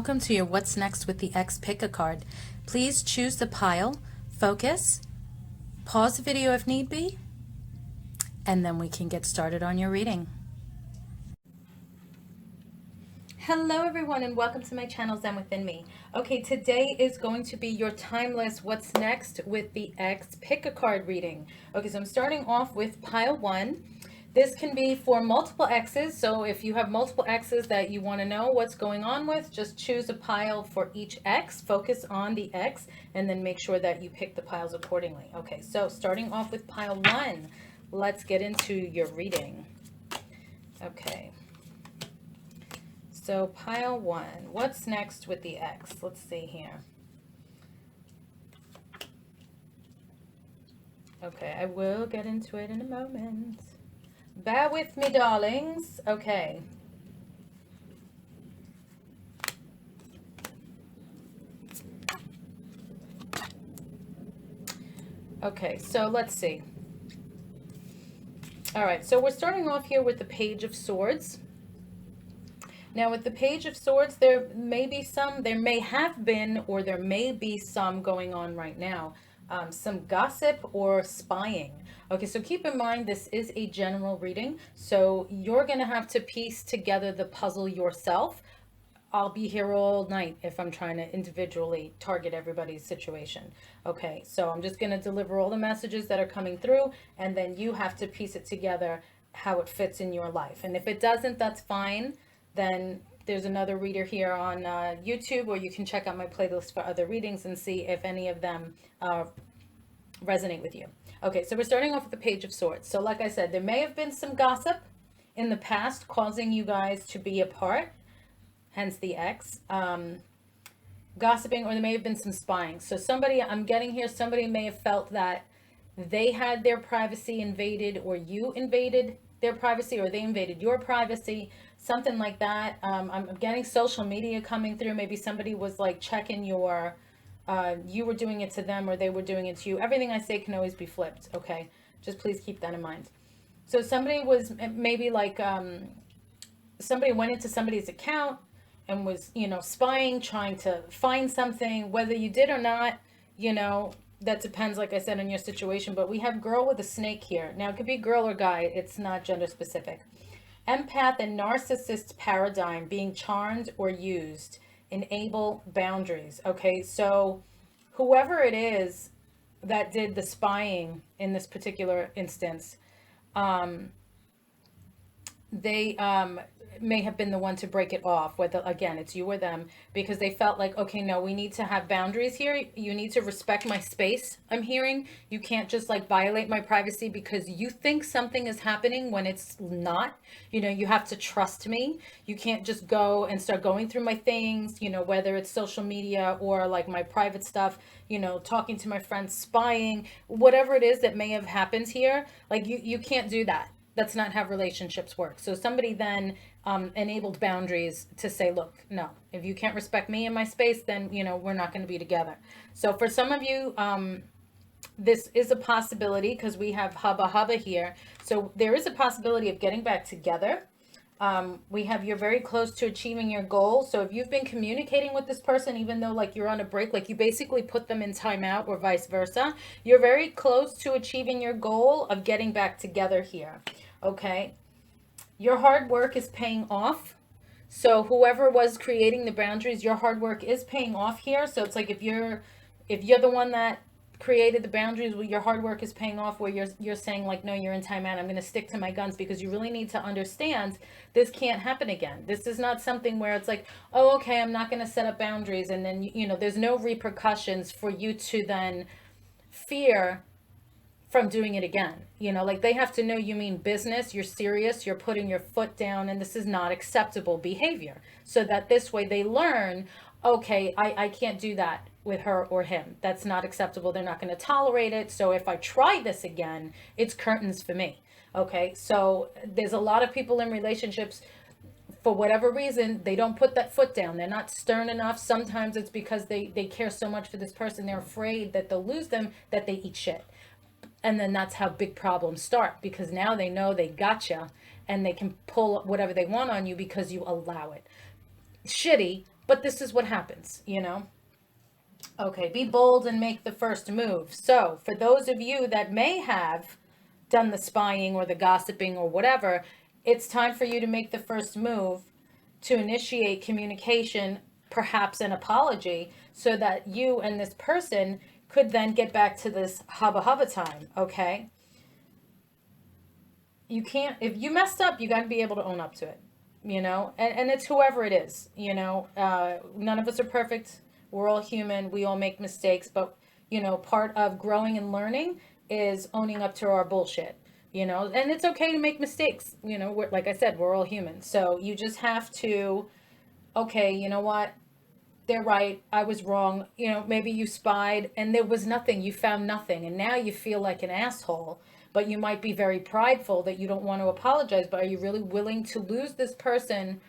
welcome to your What's Next with the X Pick a Card. Please choose the pile, focus, pause the video if need be, and then we can get started on your reading. Hello everyone and welcome to my channel Zen Within Me. Okay, today is going to be your timeless What's Next with the X Pick a Card reading. Okay, so I'm starting off with pile 1. This can be for multiple X's, so if you have multiple X's that you want to know what's going on with, just choose a pile for each X, focus on the X, and then make sure that you pick the piles accordingly. Okay, so starting off with pile 1, let's get into your reading. Okay. So pile 1, what's next with the X? Let's see here. Okay, I will get into it in a moment. Bear with me, darlings. Okay. Okay, so let's see. All right, so we're starting off here with the Page of Swords. Now with the Page of Swords, there may have been, or there may be some going on right now. Some gossip or spying. Okay, so keep in mind this is a general reading, so you're going to have to piece together the puzzle yourself. I'll be here all night if I'm trying to individually target everybody's situation. Okay, so I'm just going to deliver all the messages that are coming through, and then you have to piece it together how it fits in your life. And if it doesn't, that's fine. Then there's another reader here on YouTube, or you can check out my playlist for other readings and see if any of them resonate with you. Okay, so we're starting off with the Page of Swords. So like I said, there may have been some gossip in the past causing you guys to be apart, hence the X. Gossiping, or there may have been some spying. So somebody, I'm getting here, somebody may have felt that they had their privacy invaded, or you invaded their privacy, or they invaded your privacy, something like that. I'm getting social media coming through. Maybe somebody was like checking your, you were doing it to them, or they were doing it to you. Everything I say can always be flipped, okay? Just please keep that in mind. So somebody was maybe like, somebody went into somebody's account and was, spying, trying to find something, whether you did or not, that depends, like I said, on your situation. But we have girl with a snake here. Now, it could be girl or guy. It's not gender specific. Empath and narcissist paradigm being charmed or used. Enable boundaries. Okay, so whoever it is that did the spying in this particular instance, they may have been the one to break it off, whether again it's you or them, because they felt like, okay, no, we need to have boundaries here. You need to respect my space. I'm hearing you can't just like violate my privacy because you think something is happening when it's not. You have to trust me. You can't just go and start going through my things, whether it's social media or like my private stuff, talking to my friends, spying, whatever it is that may have happened here. Like you can't do that. That's not how relationships work. So somebody then enabled boundaries to say, look, no, if you can't respect me in my space, then, we're not going to be together. So for some of you, this is a possibility because we have hubba hubba here. So there is a possibility of getting back together. We have you're very close to achieving your goal. So if you've been communicating with this person, even though like you're on a break, like you basically put them in timeout or vice versa, you're very close to achieving your goal of getting back together here. Okay. Your hard work is paying off. So whoever was creating the boundaries, your hard work is paying off here. So it's like if you're the one that created the boundaries, your hard work is paying off, where you're saying like, no, you're in timeout. I'm going to stick to my guns, because you really need to understand this can't happen again. This is not something where it's like, oh, okay, I'm not going to set up boundaries, and then there's no repercussions for you to then fear from doing it again. Like they have to know you mean business, you're serious, you're putting your foot down, and this is not acceptable behavior, so that this way they learn, okay, I can't do that with her or him. That's not acceptable. They're not going to tolerate it. So if I try this again, it's curtains for me. Okay, so there's a lot of people in relationships, for whatever reason, they don't put that foot down. They're not stern enough. Sometimes it's because they care so much for this person, they're afraid that they'll lose them, that they eat shit. And then that's how big problems start, because now they know they gotcha and they can pull whatever they want on you because you allow it. Shitty, But this is what happens, you know? Okay, be bold and make the first move. So, for those of you that may have done the spying or the gossiping or whatever, it's time for you to make the first move to initiate communication, perhaps an apology, so that you and this person could then get back to this hubba hubba time, okay? You can't, if you messed up, you got to be able to own up to it, you know? And it's whoever it is, you know? None of us are perfect. We're all human. We all make mistakes. But, you know, part of growing and learning is owning up to our bullshit, you know? And it's okay to make mistakes. You know, like I said, we're all human. So you just have to, okay, you know what? They're right. I was wrong. You know, maybe you spied and there was nothing. You found nothing. And now you feel like an asshole. But you might be very prideful that you don't want to apologize. But are you really willing to lose this person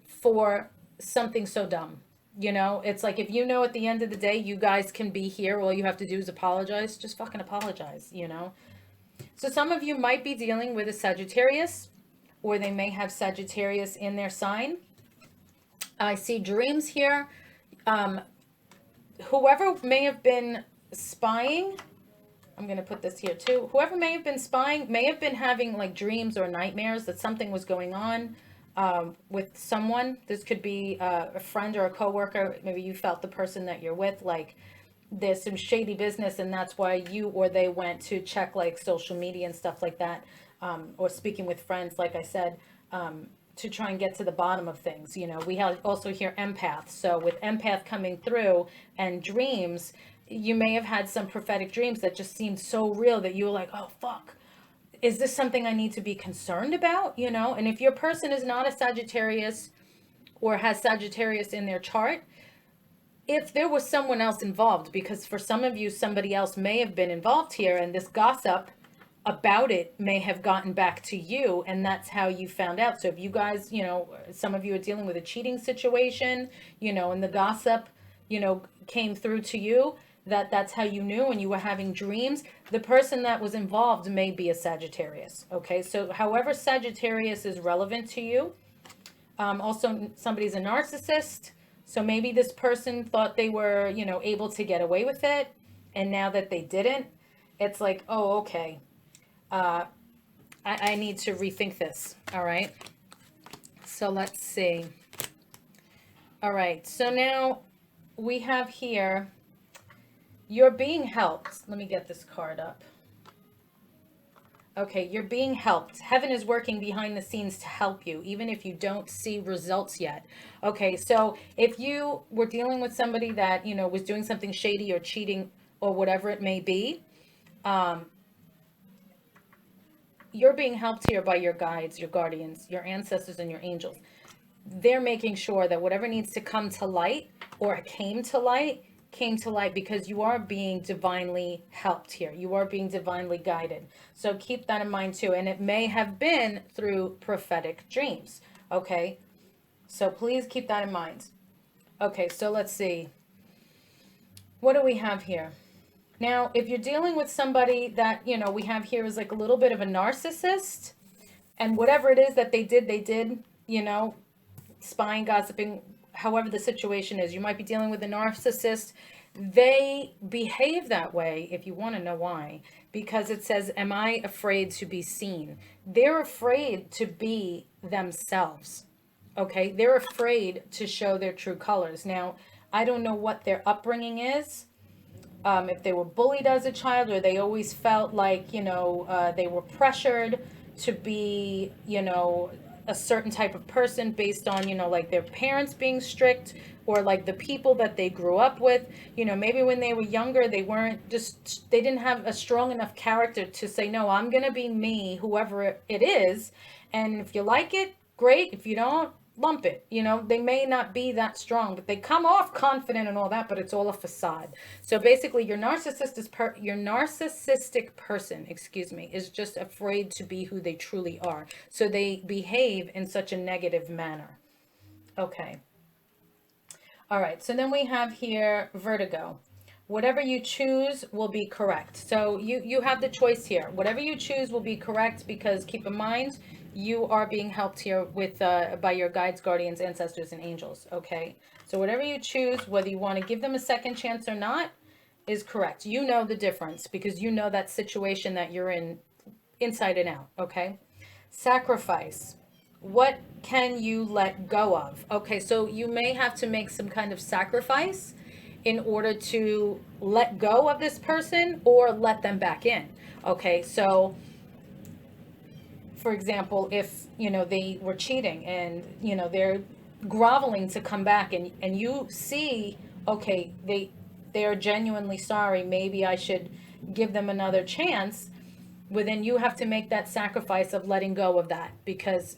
for something so dumb? You know, it's like if you know at the end of the day you guys can be here, all you have to do is apologize. Just fucking apologize, you know? So some of you might be dealing with a Sagittarius, or they may have Sagittarius in their sign. I see dreams here. Whoever may have been spying, I'm going to put this here too. Whoever may have been spying may have been having like dreams or nightmares that something was going on with someone. This could be a friend or a coworker. Maybe you felt the person that you're with, like there's some shady business, and that's why you or they went to check like social media and stuff like that, or speaking with friends, like I said, to try and get to the bottom of things. You know, we have also hear empath. So with empath coming through and dreams, you may have had some prophetic dreams that just seemed so real that you were like, oh, fuck. Is this something I need to be concerned about? You know, and if your person is not a Sagittarius or has Sagittarius in their chart, if there was someone else involved, because for some of you, somebody else may have been involved here, and this gossip about it may have gotten back to you, and that's how you found out. So if you guys, you know, some of you are dealing with a cheating situation, you know, and the gossip, you know, came through to you, that's how you knew, and you were having dreams, the person that was involved may be a Sagittarius. Okay, so however Sagittarius is relevant to you. Also, somebody's a narcissist. So maybe this person thought they were, you know, able to get away with it, and now that they didn't, it's like, oh, okay. I need to rethink this. All right. So let's see. All right. So now we have here, you're being helped. Let me get this card up. Okay, you're being helped. Heaven is working behind the scenes to help you, even if you don't see results yet. Okay, so if you were dealing with somebody that, you know, was doing something shady or cheating or whatever it may be, you're being helped here by your guides, your guardians, your ancestors, and your angels. They're making sure that whatever needs to come to light or came to light because you are being divinely helped here. You are being divinely guided. So keep that in mind too. And it may have been through prophetic dreams. Okay. So please keep that in mind. Okay. So let's see. What do we have here? Now, if you're dealing with somebody that, you know, we have here is like a little bit of a narcissist, and whatever it is that they did, you know, spying, gossiping, however the situation is, you might be dealing with a narcissist. They behave that way, if you want to know why, because it says, am I afraid to be seen? They're afraid to be themselves. Okay. They're afraid to show their true colors. Now, I don't know what their upbringing is. If they were bullied as a child, or they always felt like, you know, they were pressured to be, you know, a certain type of person based on, you know, like their parents being strict, or like the people that they grew up with. You know, maybe when they were younger, they didn't have a strong enough character to say, no, I'm going to be me, whoever it is. And if you like it, great. If you don't, lump it. You know, they may not be that strong, but they come off confident and all that, but it's all a facade. So basically your narcissistic person, is just afraid to be who they truly are. So they behave in such a negative manner. Okay. All right. So then we have here vertigo. Whatever you choose will be correct. So you have the choice here. Whatever you choose will be correct, because keep in mind, you are being helped here with by your guides, guardians, ancestors, and angels. Okay, so whatever you choose, whether you want to give them a second chance or not, is correct. You know the difference because you know that situation that you're in inside and out. Okay, sacrifice. What can you let go of? Okay, so you may have to make some kind of sacrifice in order to let go of this person or let them back in. Okay, so for example, if they were cheating and they're groveling to come back, and you see, okay, they are genuinely sorry, maybe I should give them another chance. Well, then you have to make that sacrifice of letting go of that, because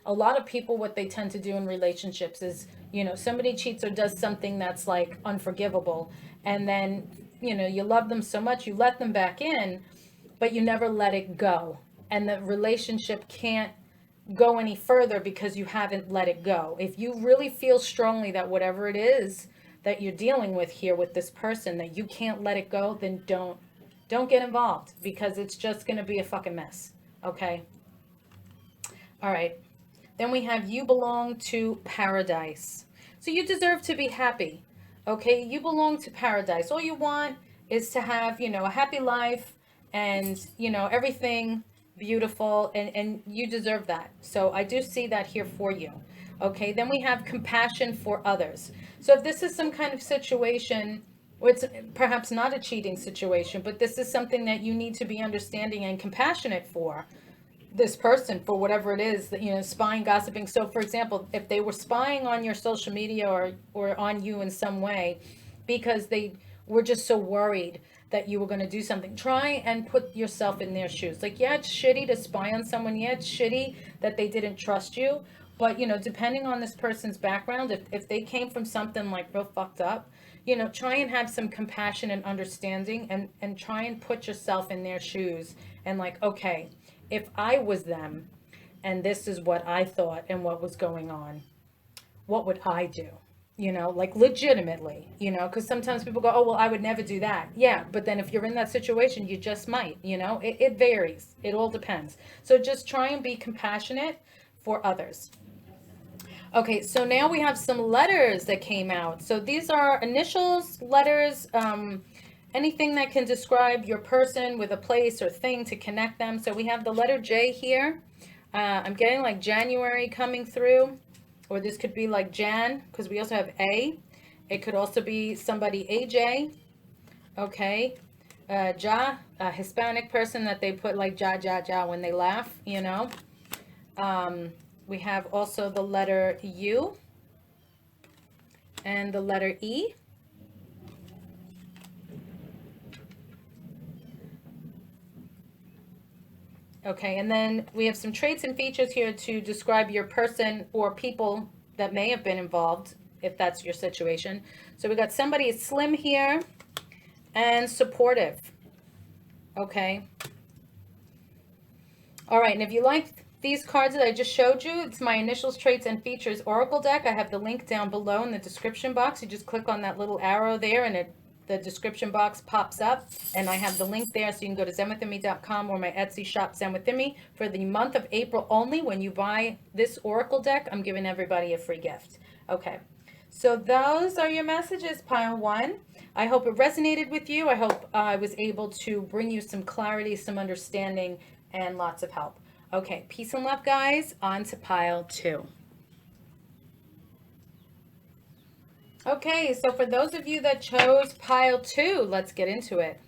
a lot of people, what they tend to do in relationships is, somebody cheats or does something that's like unforgivable, and then you love them so much, you let them back in, but you never let it go, and the relationship can't go any further because you haven't let it go. If you really feel strongly that whatever it is that you're dealing with here with this person, that you can't let it go, then don't get involved, because it's just going to be a fucking mess. Okay? All right. Then we have you belong to paradise. So you deserve to be happy. Okay? You belong to paradise. All you want is to have, a happy life and, everything beautiful, and you deserve that. So I do see that here for you. Okay? Then we have compassion for others. So if this is some kind of situation, it's perhaps not a cheating situation, but this is something that you need to be understanding and compassionate for this person, for whatever it is that, spying, gossiping. So for example, if they were spying on your social media or on you in some way because they were just so worried that you were going to do something, try and put yourself in their shoes. Like, yeah, it's shitty to spy on someone, yeah, it's shitty that they didn't trust you, but depending on this person's background, if they came from something like real fucked up, try and have some compassion and understanding, and try and put yourself in their shoes, and like, okay, if I was them and this is what I thought and what was going on, what would I do? Like legitimately, because sometimes people go, oh, well, I would never do that. Yeah, but then if you're in that situation, you just might, it varies. It all depends. So just try and be compassionate for others. Okay, so now we have some letters that came out. So these are initials, letters, anything that can describe your person with a place or thing to connect them. So we have the letter J here. I'm getting like January coming through, or this could be like Jan, because we also have A. It could also be somebody AJ. Okay. Ja, a Hispanic person that they put like ja, ja, ja when they laugh, We have also the letter U and the letter E. Okay, and then we have some traits and features here to describe your person or people that may have been involved, if that's your situation. So we got somebody slim here and supportive. Okay. All right, and if you like these cards that I just showed you, it's my Initials, Traits, and Features Oracle deck. I have the link down below in the description box. You just click on that little arrow there, and the description box pops up, and I have the link there, so you can go to zenwithimmy.com or my Etsy shop, Zen with Immy. For the month of April only, when you buy this Oracle deck, I'm giving everybody a free gift. Okay, so those are your messages, pile one. I hope it resonated with you. I hope I was able to bring you some clarity, some understanding, and lots of help. Okay, peace and love, guys. On to pile two. Okay, so for those of you that chose pile two, let's get into it.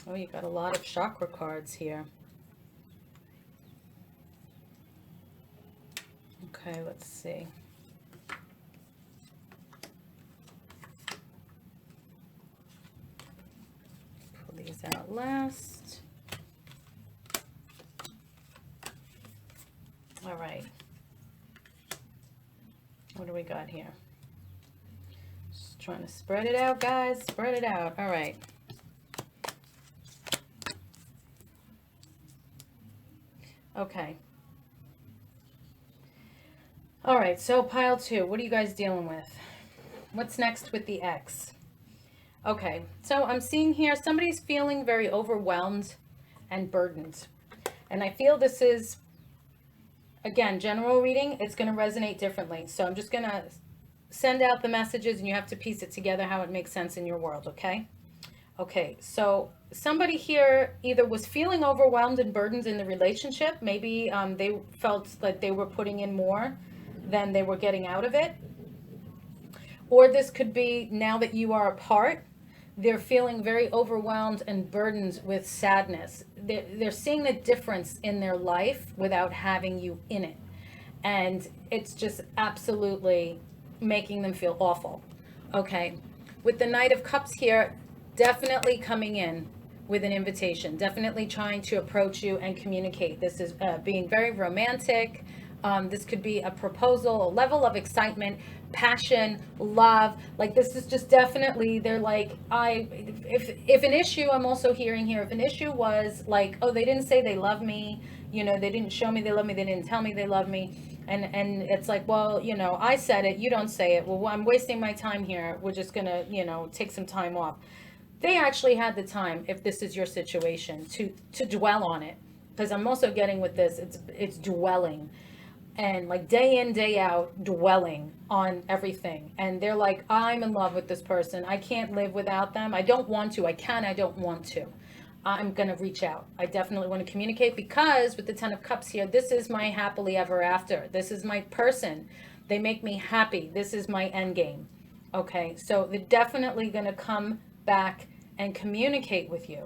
Oh, you got a lot of chakra cards here. Okay, let's see. Pull these out last. All right. What do we got here? Just trying to spread it out, guys. Spread it out. All right. Okay. All right, so pile two, what are you guys dealing with? What's next with the X? Okay, so I'm seeing here somebody's feeling very overwhelmed and burdened. And I feel this is, again, general reading, it's going to resonate differently. So I'm just going to send out the messages and you have to piece it together how it makes sense in your world, okay? Okay, so somebody here either was feeling overwhelmed and burdened in the relationship. Maybe they felt like they were putting in more than they were getting out of it. Or this could be now that you are apart, they're feeling very overwhelmed and burdened with sadness. They're seeing the difference in their life without having you in it. And it's just absolutely making them feel awful. Okay. With the Knight of Cups here, definitely coming in with an invitation, definitely trying to approach you and communicate. This is being very romantic. This could be a proposal, a level of excitement, passion, love. Like this is just definitely, they're like, if an issue, I'm also hearing here, if an issue was like, oh, they didn't say they love me, you know, they didn't show me they love me, they didn't tell me they love me. And it's like, well, you know, I said it, you don't say it. Well, I'm wasting my time here. We're just gonna, you know, take some time off. They actually had the time, if this is your situation, to dwell on it. Because I'm also getting with this, it's dwelling and like day in day out dwelling on everything, and they're like, I'm in love with this person, I can't live without them, I don't want to, I don't want to, I'm going to reach out, I definitely want to communicate, because with the 10 of Cups here, this is my happily ever after, this is my person, they make me happy, this is my end game. Okay, so they're definitely going to come back and communicate with you.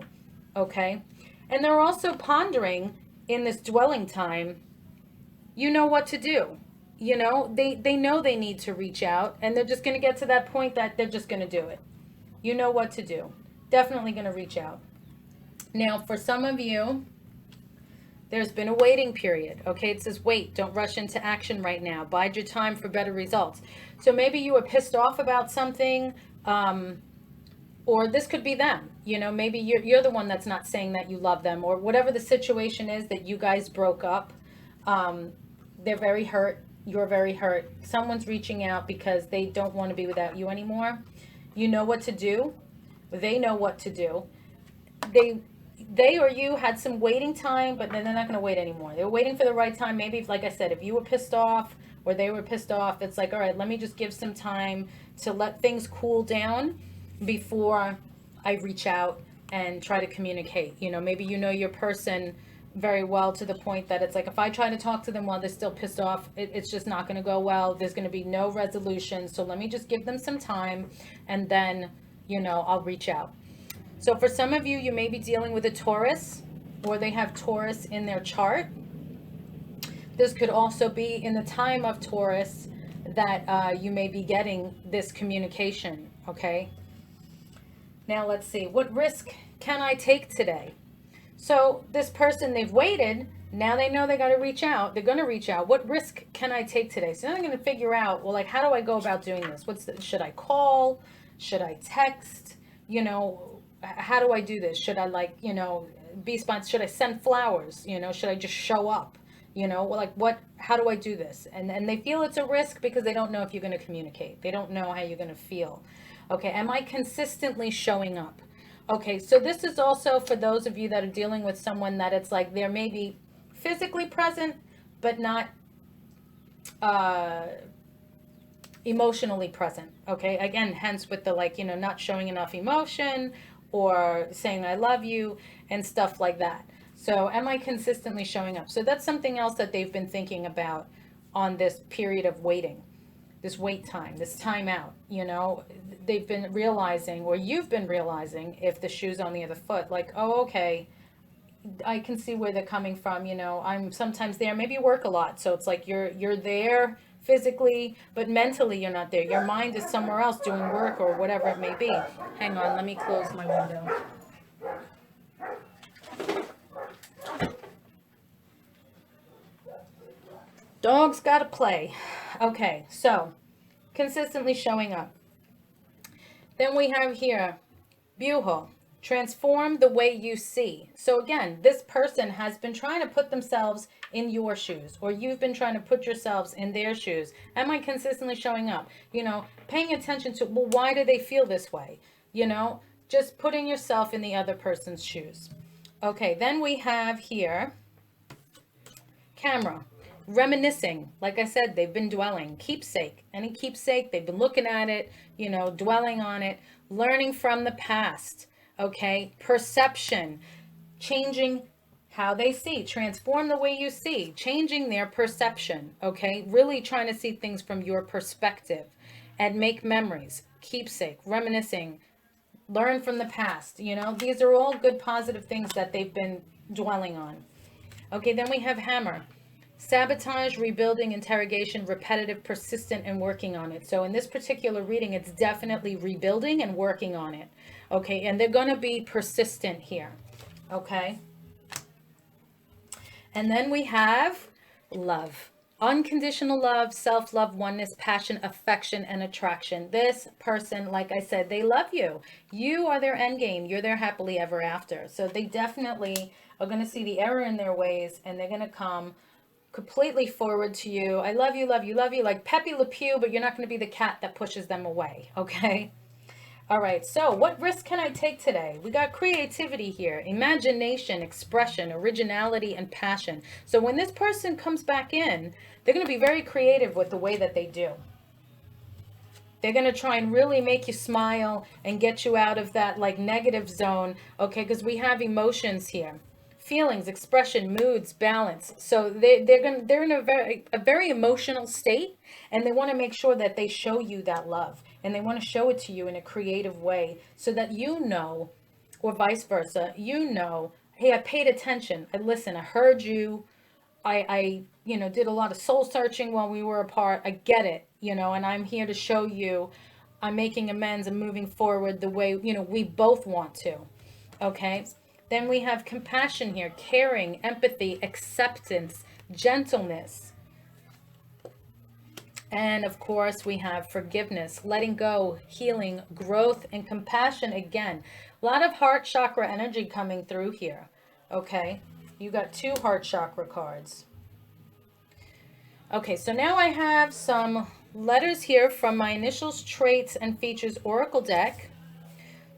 Okay, and they're also pondering in this dwelling time, you know what to do. You know, they know they need to reach out, and they're just going to get to that point that they're just going to do it. You know what to do. Definitely going to reach out. Now, for some of you, there's been a waiting period. Okay, it says wait, don't rush into action right now. Bide your time for better results. So maybe you were pissed off about something, or this could be them. You know, maybe you're the one that's not saying that you love them, or whatever the situation is that you guys broke up. They're very hurt. You're very hurt. Someone's reaching out because they don't want to be without you anymore. You know what to do. They know what to do. They or you had some waiting time, but then they're not going to wait anymore. They're waiting for the right time. Maybe, if, like I said, if you were pissed off or they were pissed off, it's like, all right, let me just give some time to let things cool down before I reach out and try to communicate. You know, maybe you know your person very well to the point that it's like, if I try to talk to them while they're still pissed off, it's just not going to go well. There's going to be no resolution. So let me just give them some time, and then, you know, I'll reach out. So for some of you, you may be dealing with a Taurus, or they have Taurus in their chart. This could also be in the time of Taurus that you may be getting this communication, okay? Now let's see, what risk can I take today? So this person, they've waited, now they know they got to reach out, they're going to reach out. What risk can I take today? So now they're going to figure out, well, like, how do I go about doing this? Should I call? Should I text? You know, how do I do this? Should I, like, you know, be spontaneous? Should I send flowers? You know, should I just show up? You know, well, like, how do I do this? And they feel it's a risk because they don't know if you're going to communicate. They don't know how you're going to feel. Okay, am I consistently showing up? Okay, so this is also for those of you that are dealing with someone that it's like they're maybe physically present, but not emotionally present. Okay, again, hence with the, like, you know, not showing enough emotion or saying I love you and stuff like that. So am I consistently showing up? So that's something else that they've been thinking about on this period of waiting, this wait time, this time out. You know, they've been realizing, or you've been realizing, if the shoe's on the other foot, like, oh, okay, I can see where they're coming from. You know, I'm sometimes there, maybe you work a lot, so it's like you're there physically, but mentally you're not there. Your mind is somewhere else doing work or whatever it may be. Hang on, let me close my window. Dogs gotta play. Okay, so consistently showing up. Then we have here, Buho, transform the way you see. So again, this person has been trying to put themselves in your shoes, or you've been trying to put yourselves in their shoes. Am I consistently showing up? You know, paying attention to, well, why do they feel this way? you know, just putting yourself in the other person's shoes. Okay, then we have here camera. Reminiscing, like I said, they've been dwelling. Keepsake, any keepsake, they've been looking at it, you know, dwelling on it, learning from the past. Okay, perception, changing how they see, transform the way you see, changing their perception. Okay, really trying to see things from your perspective and make memories. Keepsake, reminiscing, learn from the past. You know, these are all good positive things that they've been dwelling on. Okay, then we have hammer. Sabotage, rebuilding, interrogation, repetitive, persistent, and working on it. So in this particular reading, it's definitely rebuilding and working on it. Okay, and they're going to be persistent here. Okay. And then we have love. Unconditional love, self-love, oneness, passion, affection, and attraction. This person, like I said, they love you. You are their end game. You're their happily ever after. So they definitely are going to see the error in their ways, and they're going to come completely forward to you. I love you, love you, love you, like Pepe Le Pew, but you're not going to be the cat that pushes them away, okay? All right, so what risk can I take today? We got creativity here, imagination, expression, originality, and passion. So when this person comes back in, they're going to be very creative with the way that they do. They're going to try and really make you smile and get you out of that like negative zone, okay? Because we have emotions here. Feelings, expression, moods, balance. So they're in a very emotional state, and they want to make sure that they show you that love, and they want to show it to you in a creative way so that you know, or vice versa, you know, hey, I paid attention. I listened. I heard you. I you know, did a lot of soul searching while we were apart. I get it, you know, and I'm here to show you I'm making amends and moving forward the way, you know, we both want to. Okay. Then we have compassion here, caring, empathy, acceptance, gentleness. And of course, we have forgiveness, letting go, healing, growth, and compassion again. A lot of heart chakra energy coming through here. Okay. You got 2 heart chakra cards. Okay, so now I have some letters here from my Initials, Traits, and Features Oracle deck.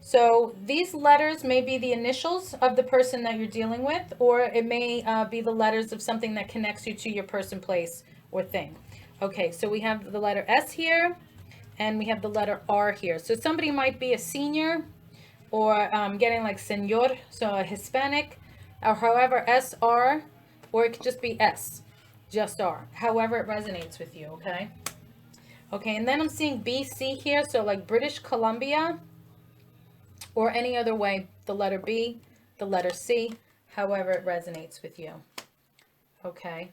So these letters may be the initials of the person that you're dealing with, or it may be the letters of something that connects you to your person, place, or thing. Okay, so we have the letter S here, and we have the letter R here. So somebody might be a senior, or getting like señor, so a Hispanic, or however, SR, or it could just be S, just R, however it resonates with you, okay? Okay, and then I'm seeing BC here, so like British Columbia, or any other way, the letter B, the letter C, however it resonates with you. Okay.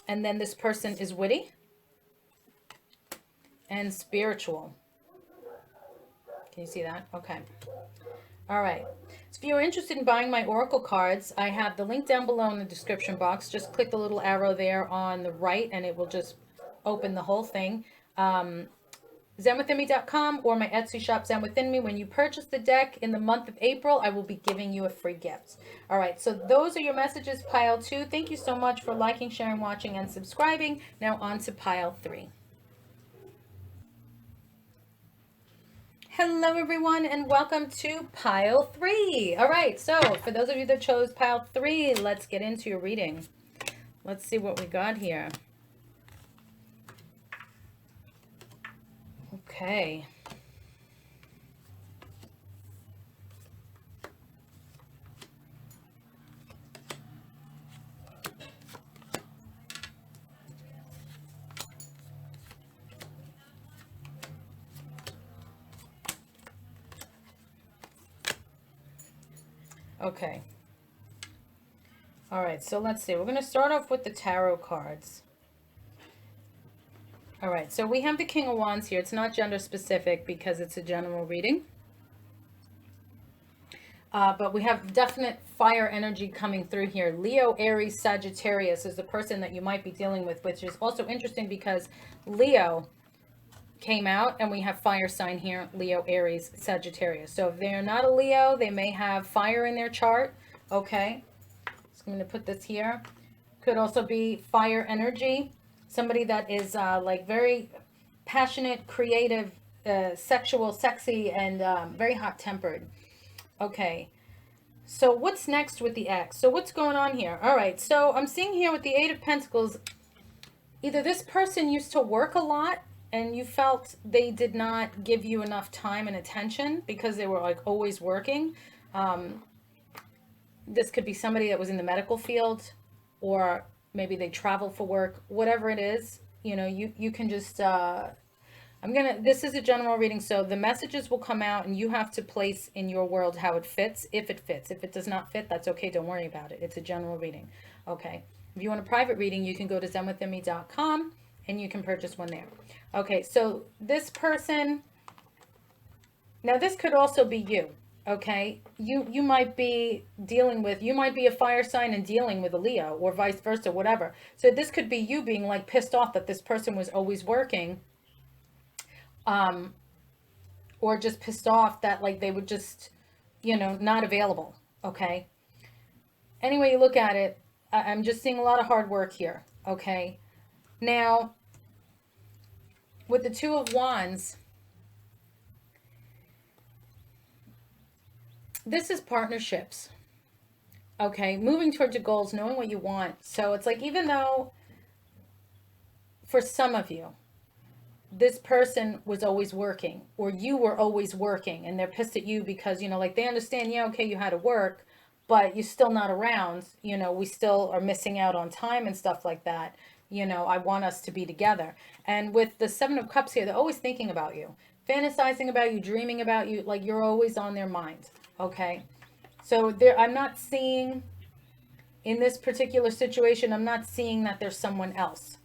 And then this person is witty and spiritual. Can you see that? Okay. All right. So if you're interested in buying my Oracle cards, I have the link down below in the description box. Just click the little arrow there on the right, and it will just open the whole thing. ZenWithinMe.com or my Etsy shop, Zen Within Me. When you purchase the deck in the month of April, I will be giving you a free gift. All right, so those are your messages, pile 2. Thank you so much for liking, sharing, watching, and subscribing. Now on to pile 3. Hello, everyone, and welcome to pile 3. All right, so for those of you that chose pile 3, let's get into your reading. Let's see what we got here. Okay. Okay. All right, so let's see. We're going to start off with the tarot cards. All right, so we have the King of Wands here. It's not gender specific because it's a general reading. But we have definite fire energy coming through here. Leo, Aries, Sagittarius is the person that you might be dealing with, which is also interesting because Leo came out and we have fire sign here, Leo, Aries, Sagittarius. So if they're not a Leo, they may have fire in their chart. Okay, so I'm going to put this here. Could also be fire energy. Somebody that is like very passionate, creative, sexual, sexy, and very hot tempered. Okay. So what's next with the X? So what's going on here? All right. So I'm seeing here with the Eight of Pentacles, either this person used to work a lot and you felt they did not give you enough time and attention because they were like always working. This could be somebody that was in the medical field, or maybe they travel for work, whatever it is. You can just this is a general reading, so the messages will come out and you have to place in your world how it fits, if it fits. If it does not fit, that's okay. Don't worry about it. It's a general reading. Okay. If you want a private reading, you can go to zenwithme.com and you can purchase one there. Okay. So this person, now this could also be you. Okay. You might be you might be a fire sign and dealing with a Leo, or vice versa, whatever. So this could be you being like pissed off that this person was always working. Or just pissed off that like they would just, not available. Okay. Anyway, you look at it, I'm just seeing a lot of hard work here. Okay. Now, with the Two of Wands, this is partnerships. Okay. Moving towards your goals, knowing what you want. So it's like, even though for some of you, this person was always working, or you were always working, and they're pissed at you because, like they understand, yeah, okay, you had to work, but you're still not around, we still are missing out on time and stuff like that. I want us to be together. And with the Seven of Cups here, they're always thinking about you, fantasizing about you, dreaming about you, like you're always on their mind. Okay. So I'm not seeing, in this particular situation, I'm not seeing that there's someone else.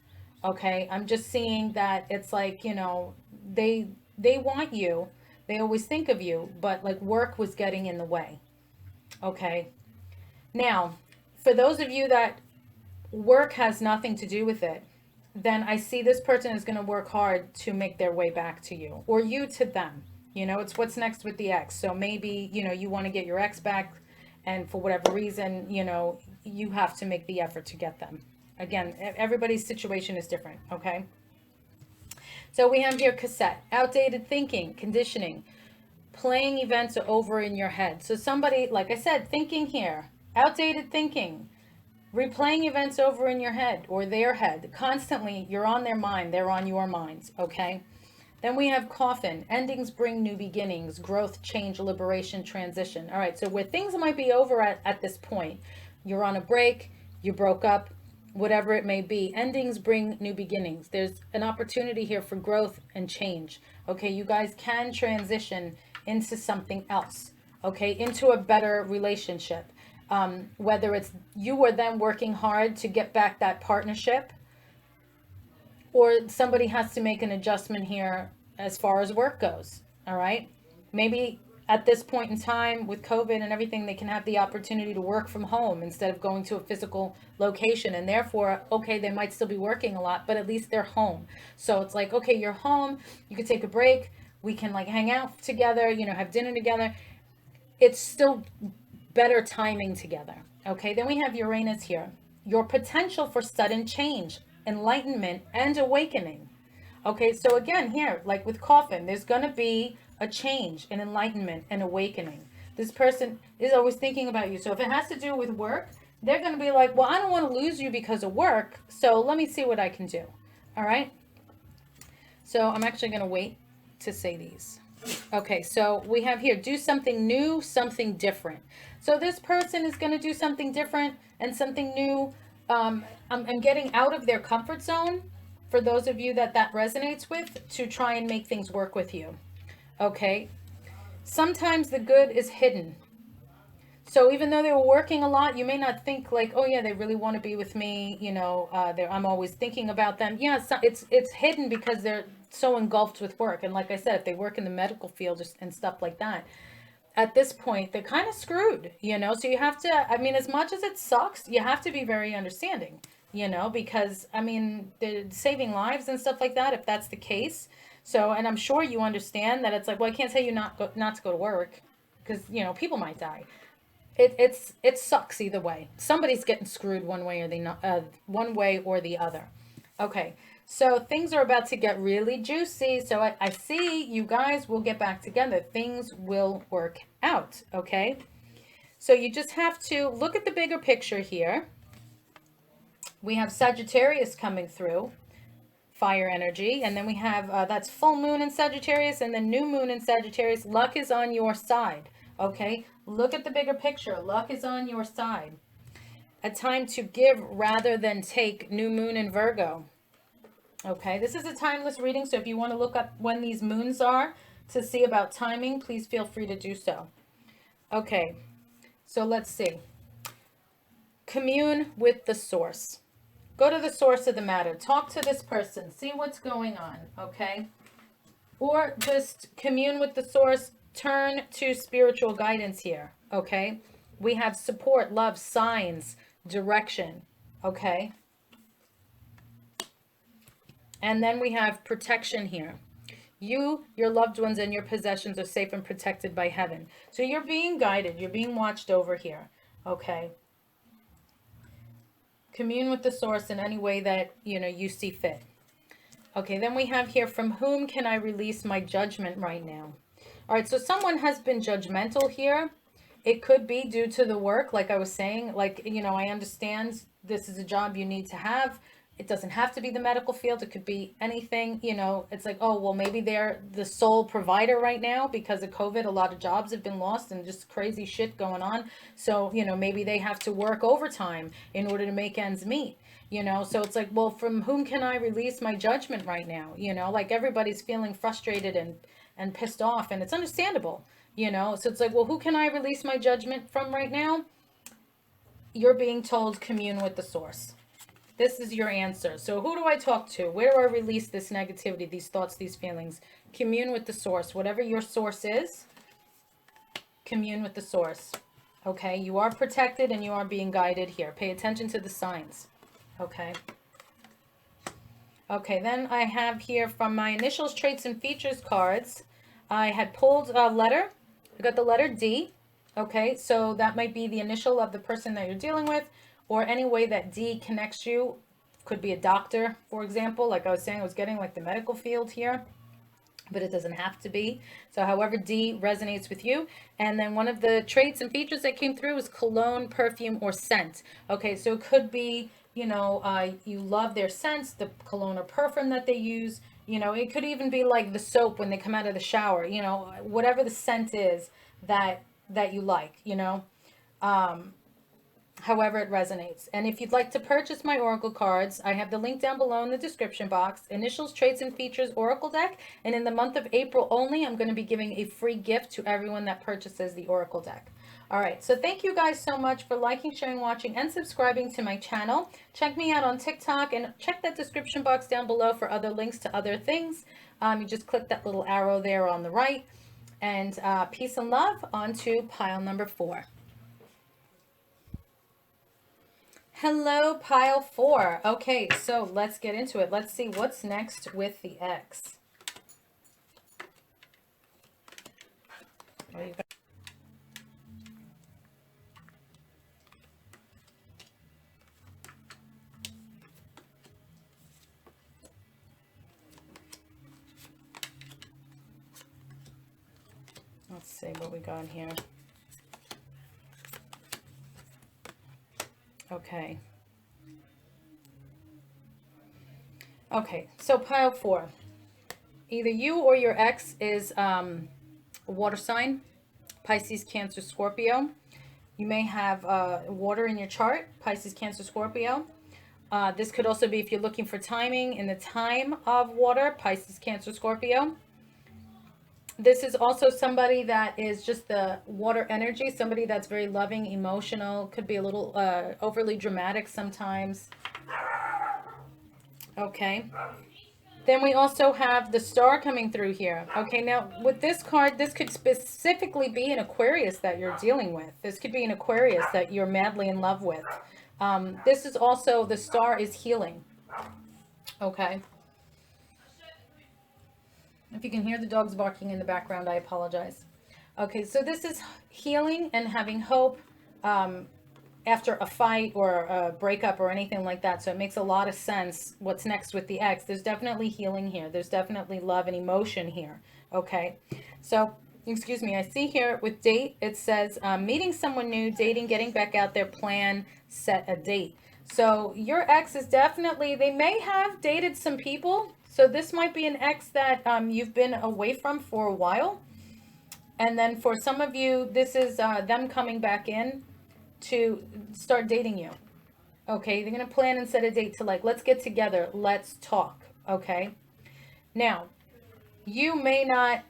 Okay, I'm just seeing that it's like, they want you. They always think of you, but like work was getting in the way. Okay. Now, for those of you that work has nothing to do with it, then I see this person is going to work hard to make their way back to you, or you to them. It's what's next with the ex. So maybe, you want to get your ex back, and for whatever reason, you have to make the effort to get them. Again, everybody's situation is different, okay? So we have here cassette, outdated thinking, conditioning, playing events over in your head. So somebody, like I said, thinking here, outdated thinking, replaying events over in your head or their head. Constantly, you're on their mind, they're on your minds, okay? Then we have coffin, endings bring new beginnings, growth, change, liberation, transition. All right, so where things might be over at this point, you're on a break, you broke up, whatever it may be, endings bring new beginnings. There's an opportunity here for growth and change. Okay, you guys can transition into something else, okay, into a better relationship. Whether it's you or them working hard to get back that partnership, or somebody has to make an adjustment here as far as work goes. All right. Maybe at this point in time with COVID and everything, they can have the opportunity to work from home instead of going to a physical location. And therefore, okay, they might still be working a lot, but at least they're home. So it's like, okay, you're home, you could take a break. We can like hang out together, have dinner together. It's still better timing together. Okay. Then we have Uranus here. Your potential for sudden change, enlightenment, and awakening. Okay. So again, here, like with coffin, there's going to be a change, an enlightenment, and awakening. This person is always thinking about you. So if it has to do with work, they're going to be like, well, I don't want to lose you because of work, so let me see what I can do. All right. So I'm actually going to wait to say these. Okay, so we have here, do something new, something different. So this person is going to do something different and something new. I'm getting out of their comfort zone, for those of you that resonates with, to try and make things work with you. Okay. Sometimes the good is hidden. So even though they were working a lot, you may not think like, oh yeah, they really want to be with me. I'm always thinking about them. Yeah, it's hidden because they're so engulfed with work. And like I said, if they work in the medical field and stuff like that, at this point, they're kind of screwed, So you have to, as much as it sucks, you have to be very understanding, because they're saving lives and stuff like that, if that's the case. So, and I'm sure you understand that it's like, well, I can't tell you not to go to work because, people might die. It sucks either way. Somebody's getting screwed one way or the other. Okay. So things are about to get really juicy. So I see you guys will get back together. Things will work out, okay? So you just have to look at the bigger picture here. We have Sagittarius coming through, fire energy, and then we have that's full moon in Sagittarius and the new moon in Sagittarius. Luck is on your side, okay? Look at the bigger picture. Luck is on your side. A time to give rather than take, new moon in Virgo. Okay, this is a timeless reading, so if you want to look up when these moons are to see about timing, please feel free to do so. Okay, so let's see. Commune with the source. Go to the source of the matter. Talk to this person. See what's going on, okay? Or just commune with the source. Turn to spiritual guidance here, okay? We have support, love, signs, direction, okay? And then we have protection here. You, your loved ones, and your possessions are safe and protected by heaven. So you're being guided. You're being watched over here, okay? Commune with the source in any way that, you see fit. Okay, then we have here, from whom can I release my judgment right now? All right, so someone has been judgmental here. It could be due to the work, like I was saying. Like, I understand this is a job you need to have. It doesn't have to be the medical field. It could be anything, it's like, oh, well, maybe they're the sole provider right now because of COVID. A lot of jobs have been lost and just crazy shit going on. So, maybe they have to work overtime in order to make ends meet, so it's like, well, from whom can I release my judgment right now? Like everybody's feeling frustrated and pissed off, and it's understandable, so it's like, well, who can I release my judgment from right now? You're being told commune with the source. This is your answer. So who do I talk to? Where do I release this negativity, these thoughts, these feelings? Commune with the source. Whatever your source is, commune with the source. Okay, you are protected and you are being guided here. Pay attention to the signs. Okay. Okay, then I have here from my initials, traits, and features cards. I had pulled a letter. I got the letter D. Okay, so that might be the initial of the person that you're dealing with, or any way that D connects you. Could be a doctor, for example. Like I was saying, I was getting like the medical field here, but it doesn't have to be. So however D resonates with you. And then one of the traits and features that came through was cologne, perfume, or scent. Okay, so it could be, you love their scents, the cologne or perfume that they use. It could even be like the soap when they come out of the shower, whatever the scent is that you like, however it resonates. And if you'd like to purchase my oracle cards, I have the link down below in the description box. Initials, traits, and features oracle deck. And in the month of April only, I'm going to be giving a free gift to everyone that purchases the oracle deck. All right, so thank you guys so much for liking, sharing, watching, and subscribing to my channel. Check me out on TikTok and check that description box down below for other links to other things. You just click that little arrow there on the right. And peace and love. On to pile number 4. Hello, pile 4. Okay, so let's get into it. Let's see what's next with the X. Let's see what we got here. Okay. Okay, so pile 4. Either you or your ex is a water sign, Pisces, Cancer, Scorpio. You may have water in your chart, Pisces, Cancer, Scorpio. This could also be if you're looking for timing in the time of water, Pisces, Cancer, Scorpio. This is also somebody that is just the water energy, somebody that's very loving, emotional, could be a little overly dramatic sometimes. Okay. Then we also have the star coming through here. Okay, now with this card, this could specifically be an Aquarius that you're dealing with. This could be an Aquarius that you're madly in love with. This is also, the star is healing. Okay. If you can hear the dogs barking in the background, I apologize. Okay, so this is healing and having hope. after a fight or a breakup or anything like that. So it makes a lot of sense what's next with the ex. There's definitely healing here. There's definitely love and emotion here. Okay. So, excuse me, I see here with date, it says meeting someone new, dating, getting back out there, plan, set a date. So your ex is definitely, they may have dated some people. So this might be an ex that you've been away from for a while. And then for some of you, this is them coming back in to start dating you. Okay, they're gonna plan and set a date to like, let's get together, let's talk. Okay, now you may not,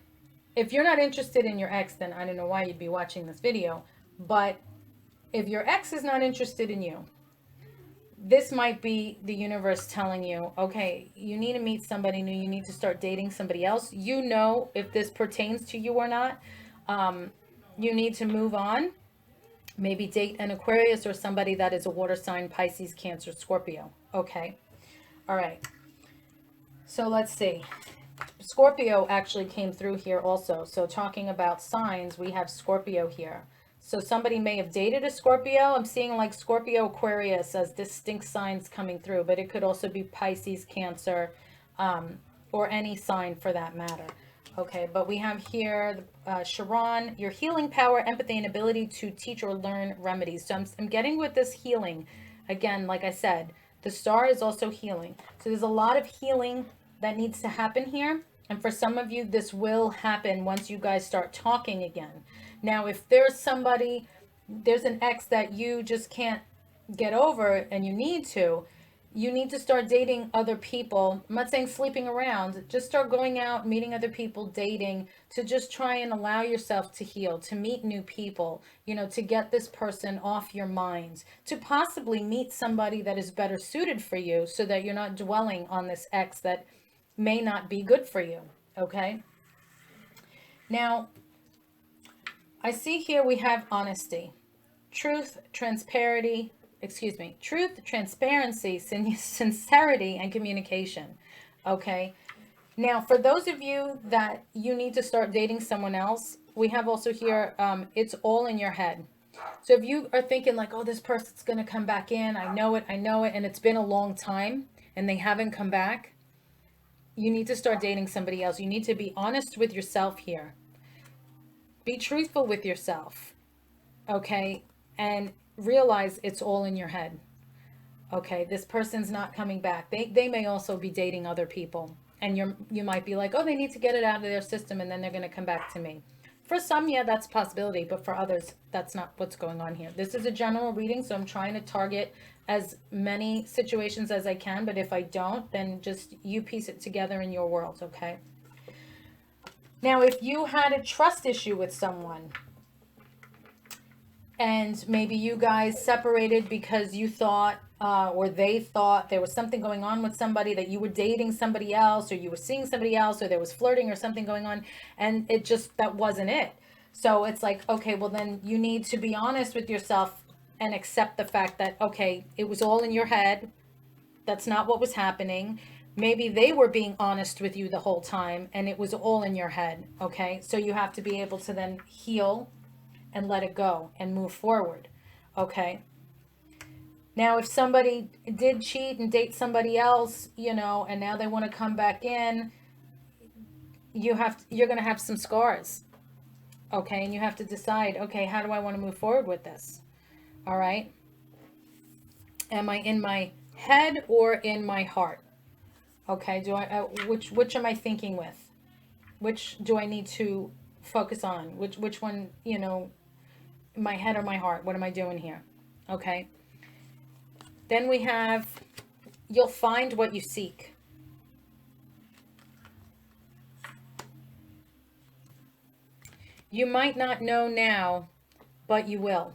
if you're not interested in your ex, then I don't know why you'd be watching this video. But if your ex is not interested in you, this might be the universe telling you, okay, you need to meet somebody new, you need to start dating somebody else. You know if this pertains to you or not. You need to move on. Maybe date an Aquarius or somebody that is a water sign, Pisces, Cancer, Scorpio. Okay. All right. So let's see. Scorpio actually came through here also. So talking about signs, we have Scorpio here. So somebody may have dated a Scorpio. I'm seeing like Scorpio, Aquarius as distinct signs coming through, but it could also be Pisces, Cancer, or any sign for that matter. Okay, but we have here Sharon, your healing power, empathy, and ability to teach or learn remedies. So I'm getting with this healing. Again, like I said, the star is also healing. So there's a lot of healing that needs to happen here. And for some of you, this will happen once you guys start talking again. Now, if there's somebody, there's an ex that you just can't get over and you need to start dating other people. I'm not saying sleeping around, just start going out, meeting other people, dating, to just try and allow yourself to heal, to meet new people, to get this person off your mind, to possibly meet somebody that is better suited for you so that you're not dwelling on this ex that may not be good for you. Okay. Now, I see here we have honesty, truth, transparency, sincerity, and communication. Okay. Now, for those of you that you need to start dating someone else, we have also here, it's all in your head. So if you are thinking like, oh, this person's going to come back in, I know it, and it's been a long time and they haven't come back, you need to start dating somebody else. You need to be honest with yourself here. Be truthful with yourself. Okay. And realize it's all in your head. Okay, this person's not coming back. They may also be dating other people. And you might be like, oh, they need to get it out of their system and then they're going to come back to me. For some, yeah, that's a possibility. But for others, that's not what's going on here. This is a general reading, so I'm trying to target as many situations as I can. But if I don't, then just you piece it together in your world, okay? Now, if you had a trust issue with someone, and maybe you guys separated because you thought or they thought there was something going on with somebody, that you were dating somebody else or you were seeing somebody else or there was flirting or something going on, and that wasn't it. So it's like, okay, well then you need to be honest with yourself and accept the fact that, okay, it was all in your head. That's not what was happening. Maybe they were being honest with you the whole time and it was all in your head. Okay, so you have to be able to then heal and let it go and move forward. Okay. Now, if somebody did cheat and date somebody else, and now they want to come back in, you're going to have some scars. Okay. And you have to decide, okay, how do I want to move forward with this? All right. Am I in my head or in my heart? Okay. Which am I thinking with? Which do I need to focus on? Which one, my head or my heart? What am I doing here? Okay. Then we have, you'll find what you seek. You might not know now, but you will.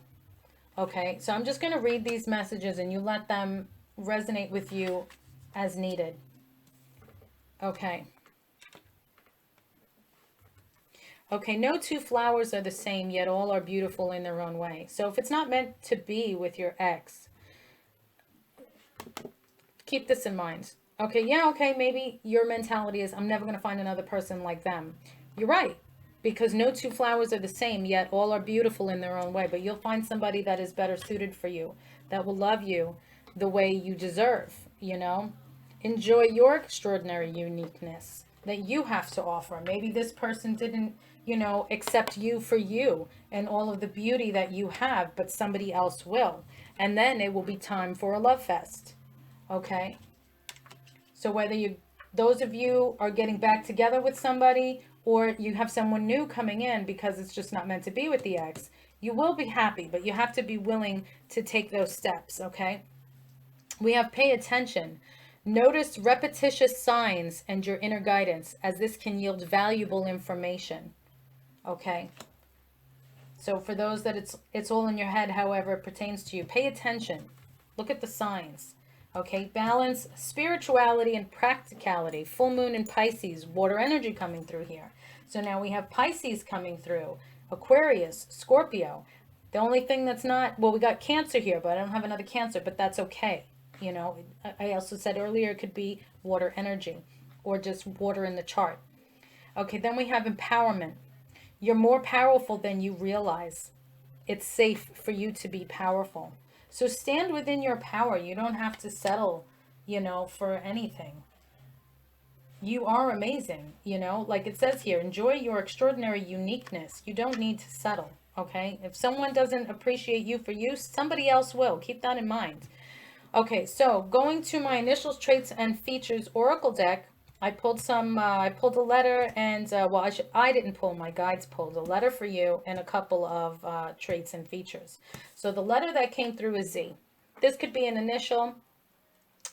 Okay. So I'm just going to read these messages and you let them resonate with you as needed. Okay. Okay, no two flowers are the same, yet all are beautiful in their own way. So if it's not meant to be with your ex, keep this in mind. Okay, yeah, okay, maybe your mentality is, I'm never going to find another person like them. You're right, because no two flowers are the same, yet all are beautiful in their own way. But you'll find somebody that is better suited for you, that will love you the way you deserve, you know? Enjoy your extraordinary uniqueness that you have to offer. Maybe this person didn't, you know, accept you for you and all of the beauty that you have, but somebody else will. And then it will be time for a love fest. Okay? So whether those of you are getting back together with somebody, or you have someone new coming in because it's just not meant to be with the ex, you will be happy, but you have to be willing to take those steps, okay? We have pay attention. Notice repetitious signs and your inner guidance, as this can yield valuable information, okay? So for those that it's all in your head, however it pertains to you, pay attention. Look at the signs. Okay, balance spirituality and practicality. Full moon in Pisces, water energy coming through here. So now we have Pisces coming through, Aquarius, Scorpio. The only thing that's not, well, we got Cancer here, but I don't have another Cancer, but that's okay. You know, I also said earlier it could be water energy or just water in the chart. Okay, then we have empowerment. You're more powerful than you realize. It's safe for you to be powerful. So stand within your power. You don't have to settle, you know, for anything. You are amazing, you know, like it says here, enjoy your extraordinary uniqueness. You don't need to settle, okay? If someone doesn't appreciate you for you, somebody else will. Keep that in mind. Okay, so going to my initials, traits, and features oracle deck, I pulled I pulled a letter, and well, I didn't pull, my guides pulled a letter for you and a couple of traits and features. So the letter that came through is Z. This could be an initial.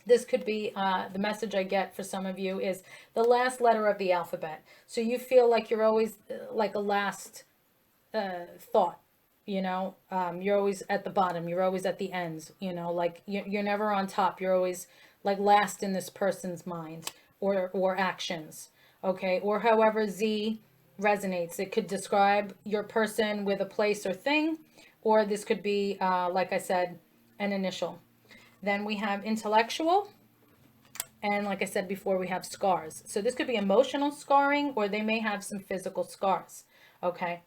This could be the message I get for some of you is the last letter of the alphabet. So you feel like you're always like a last thought. You know, you're always at the bottom. You're always at the ends. You know, like you're never on top. You're always like last in this person's mind or actions. Okay, or however Z resonates. It could describe your person with a place or thing, or this could be, like I said, an initial. Then we have intellectual. And like I said before, we have scars. So this could be emotional scarring, or they may have some physical scars. Okay.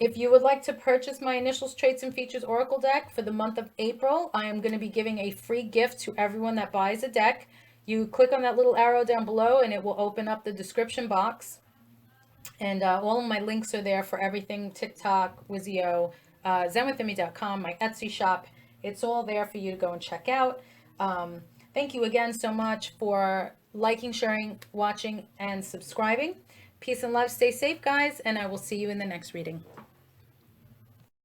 If you would like to purchase my initials, traits, and features oracle deck for the month of April, I am going to be giving a free gift to everyone that buys a deck. You click on that little arrow down below and it will open up the description box. And all of my links are there for everything, TikTok, Wizio, zenwithimmy.com, my Etsy shop. It's all there for you to go and check out. Thank you again so much for liking, sharing, watching, and subscribing. Peace and love. Stay safe, guys, and I will see you in the next reading.